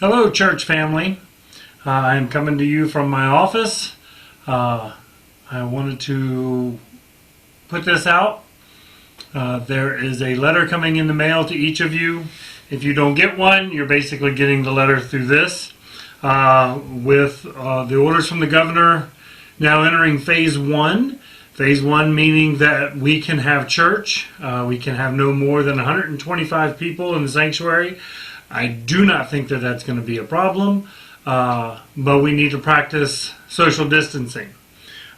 Hello, church family. I'm coming to you from my office. I wanted to put this out. There is a letter coming in the mail to each of you. If you don't get one, you're basically getting the letter through this. With the orders from the governor now entering phase one. Phase one meaning that we can have church. We can have no more than 125 people in the sanctuary. I do not think that that's going to be a problem, but we need to practice social distancing.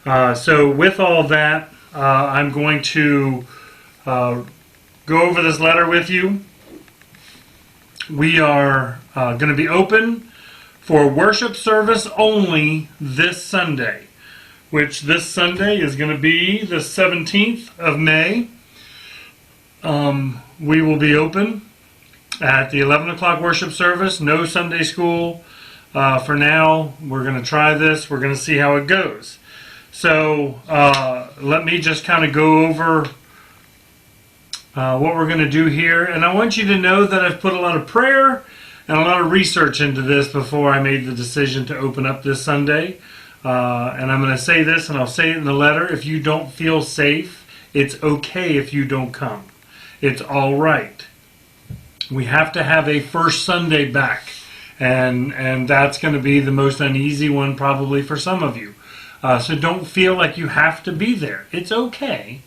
So with all that, I'm going to go over this letter with you. We are going to be open for worship service only this Sunday, which this Sunday is going to be the 17th of May. We will be open at the 11 o'clock worship service. No Sunday school for now. We're going to try this. We're going to see how it goes. So let me just kind of go over what we're going to do here. And I want you to know that I've put a lot of prayer and a lot of research into this before I made the decision to open up this Sunday. And I'm going to say this, and I'll say it in the letter. If you don't feel safe, it's okay if you don't come. It's all right. We have to have a first Sunday back, and that's going to be the most uneasy one probably for some of you. So don't feel like you have to be there. It's okay.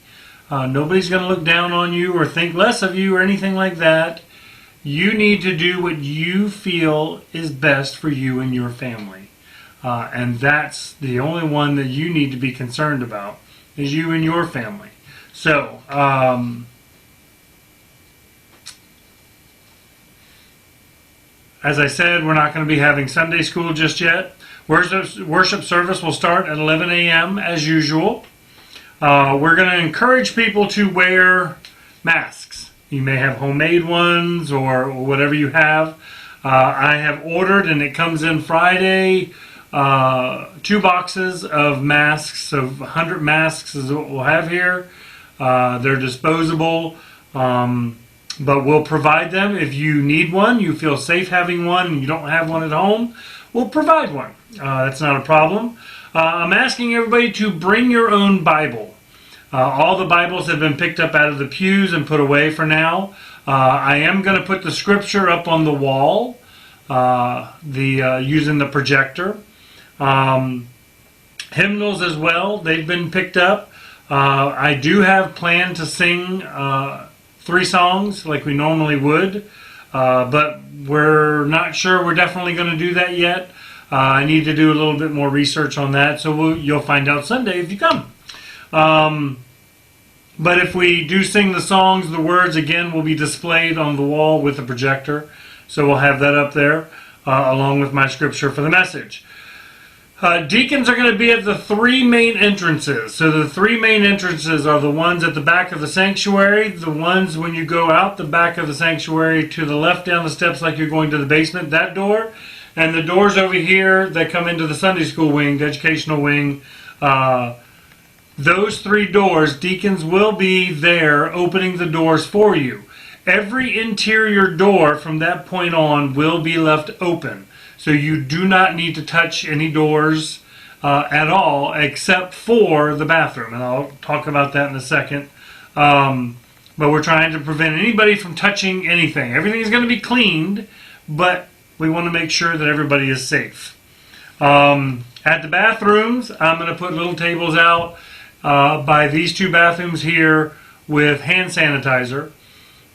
Nobody's going to look down on you or think less of you or anything like that. You need to do what you feel is best for you and your family. And that's the only one that you need to be concerned about, is you and your family. So, as I said, we're not going to be having Sunday school just yet. Worship service will start at 11 a.m. as usual. We're going to encourage people to wear masks. You may have homemade ones or whatever you have. I have ordered, and it comes in Friday, 2 boxes of masks, of 100 masks is what we'll have here. They're disposable. But we'll provide them. If you need one, you feel safe having one, and you don't have one at home, we'll provide one. That's not a problem. I'm asking everybody to bring your own Bible. All the Bibles have been picked up out of the pews and put away for now. I am going to put the scripture up on the wall, using the projector. Hymnals as well, they've been picked up. I do have planned to sing 3 songs like we normally would, but we're not sure we're definitely going to do that yet. I need to do a little bit more research on that, so you'll find out Sunday if you come. But if we do sing the songs, the words again will be displayed on the wall with the projector, so we'll have that up there along with my scripture for the message. Deacons are going to be at the 3 main entrances. So the 3 main entrances are the ones at the back of the sanctuary, the ones when you go out the back of the sanctuary to the left down the steps like you're going to the basement, that door, and the doors over here that come into the Sunday school wing, the educational wing. Those 3 doors, deacons will be there opening the doors for you. Every interior door from that point on will be left open. So you do not need to touch any doors at all except for the bathroom. And I'll talk about that in a second. But we're trying to prevent anybody from touching anything. Everything is going to be cleaned, but we want to make sure that everybody is safe. At the bathrooms, I'm going to put little tables out by these 2 bathrooms here with hand sanitizer.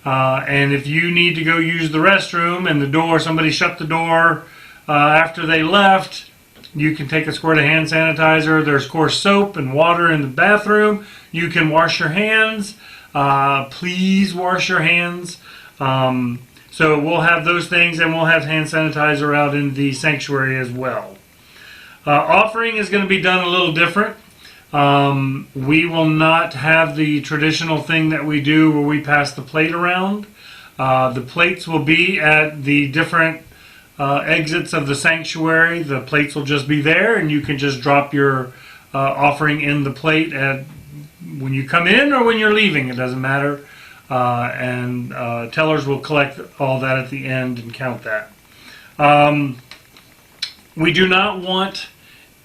And if you need to go use the restroom and the door, somebody shut the door after they left, you can take a squirt of hand sanitizer. There's, of course, soap and water in the bathroom. You can wash your hands. Please wash your hands. So we'll have those things, and we'll have hand sanitizer out in the sanctuary as well. Offering is going to be done a little different. We will not have the traditional thing that we do where we pass the plate around. The plates will be at the different exits of the sanctuary. The plates will just be there, and you can just drop your offering in the plate when you come in or when you're leaving. It doesn't matter. And tellers will collect all that at the end and count that. We do not want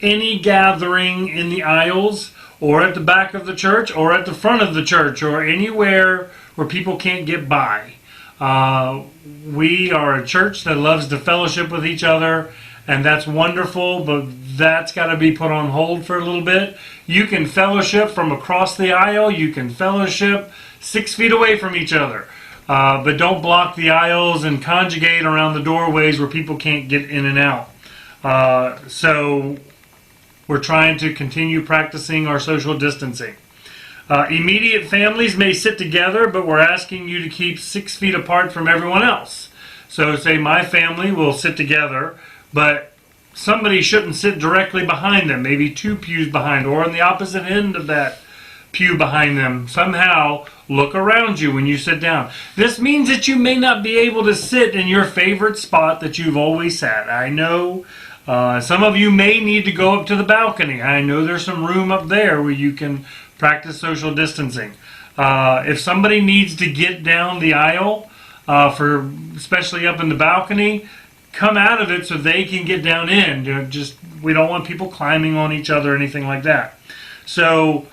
any gathering in the aisles or at the back of the church or at the front of the church or anywhere where people can't get by. We are a church that loves to fellowship with each other, and that's wonderful, but that's got to be put on hold for a little bit. You can fellowship from across the aisle. You can fellowship 6 feet away from each other. But don't block the aisles and conjugate around the doorways where people can't get in and out. So we're trying to continue practicing our social distancing. Immediate families may sit together, but we're asking you to keep 6 feet apart from everyone else. So say my family will sit together, but somebody shouldn't sit directly behind them, maybe 2 pews behind, or on the opposite end of that pew behind them. Somehow look around you when you sit down. This means that you may not be able to sit in your favorite spot that you've always sat. I know some of you may need to go up to the balcony. I know there's some room up there where you can practice social distancing. If somebody needs to get down the aisle, especially up in the balcony, come out of it so they can get down in. We don't want people climbing on each other or anything like that. So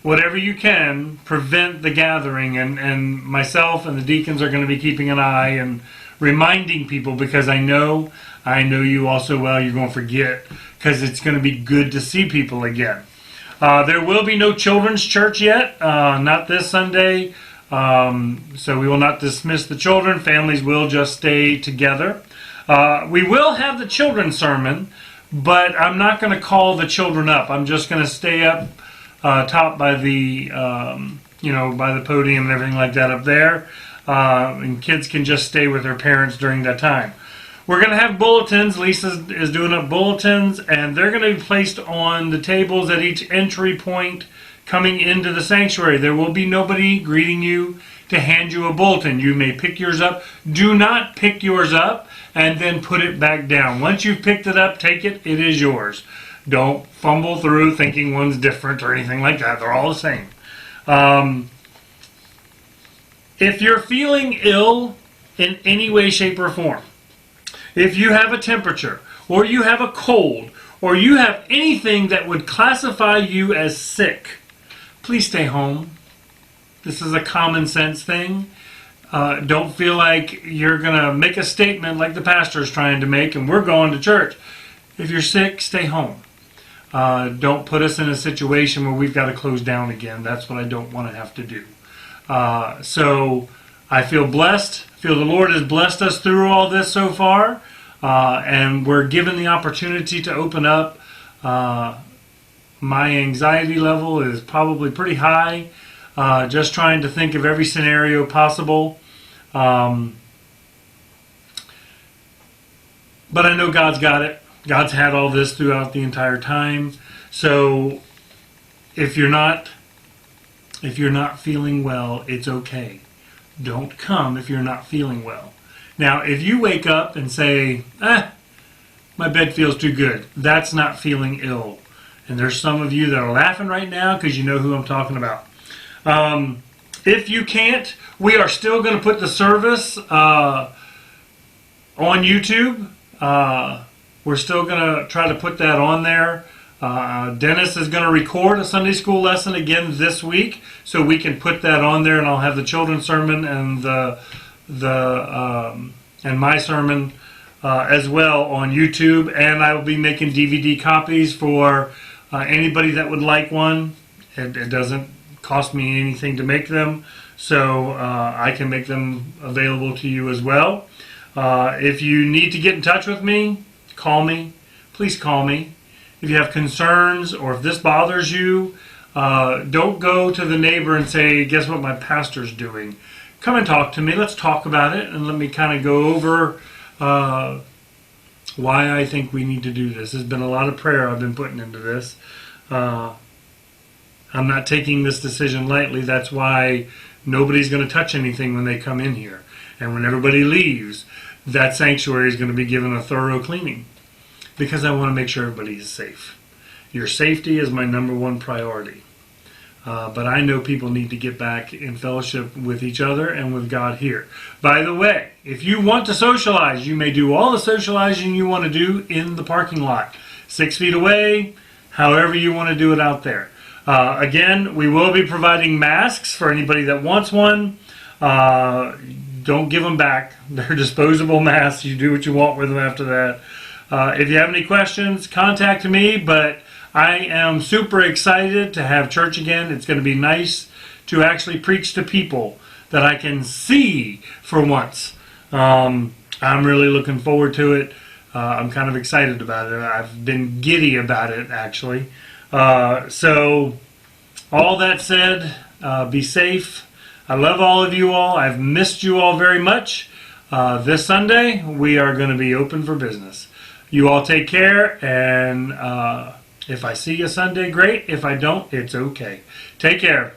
whatever you can, prevent the gathering, and myself and the deacons are going to be keeping an eye and reminding people, because I know you all so well, you're going to forget, because it's going to be good to see people again. There will be no children's church yet, not this Sunday, so we will not dismiss the children. Families will just stay together. We will have the children's sermon, but I'm not going to call the children up. I'm just going to stay up top by the by the podium and everything like that up there, and kids can just stay with their parents during that time. We're going to have bulletins. Lisa is doing up bulletins, and they're going to be placed on the tables at each entry point coming into the sanctuary. There will be nobody greeting you to hand you a bulletin. You may pick yours up. Do not pick yours up and then put it back down. Once you've picked it up, take it. It is yours. Don't fumble through thinking one's different or anything like that. They're all the same. If you're feeling ill in any way, shape, or form, if you have a temperature, or you have a cold, or you have anything that would classify you as sick, please stay home. This is a common sense thing. Don't feel like you're going to make a statement like the pastor is trying to make and we're going to church. If you're sick, stay home. Don't put us in a situation where we've got to close down again. That's what I don't want to have to do. So I feel blessed. I feel the Lord has blessed us through all this so far. And we're given the opportunity to open up. My anxiety level is probably pretty high. Just trying to think of every scenario possible. But I know God's got it. God's had all this throughout the entire time. So if you're not feeling well, it's okay. Don't come if you're not feeling well. Now, if you wake up and say, my bed feels too good, that's not feeling ill. And there's some of you that are laughing right now because you know who I'm talking about. If you can't, we are still going to put the service on YouTube. We're still going to try to put that on there. Dennis is going to record a Sunday school lesson again this week, so we can put that on there, and I'll have the children's sermon and and my sermon as well on YouTube, and I will be making DVD copies for anybody that would like one. It doesn't cost me anything to make them, so I can make them available to you as well. If you need to get in touch with me, call me. Please call me. If you have concerns or if this bothers you, don't go to the neighbor and say, guess what my pastor's doing. Come and talk to me. Let's talk about it, and let me kind of go over why I think we need to do this. There's been a lot of prayer I've been putting into this. I'm not taking this decision lightly. That's why nobody's going to touch anything when they come in here. And when everybody leaves, that sanctuary is going to be given a thorough cleaning, because I want to make sure everybody is safe. Your safety is my number one priority. But I know people need to get back in fellowship with each other and with God here. By the way, if you want to socialize, you may do all the socializing you want to do in the parking lot. 6 feet away, however you want to do it out there. Again, we will be providing masks for anybody that wants one. Don't give them back. They're disposable masks. You do what you want with them after that. If you have any questions, contact me, but I am super excited to have church again. It's going to be nice to actually preach to people that I can see for once. I'm really looking forward to it. I'm kind of excited about it. I've been giddy about it, actually. So, all that said, be safe. I love all of you all. I've missed you all very much. This Sunday, we are going to be open for business. You all take care, and if I see you Sunday, great. If I don't, it's okay. Take care.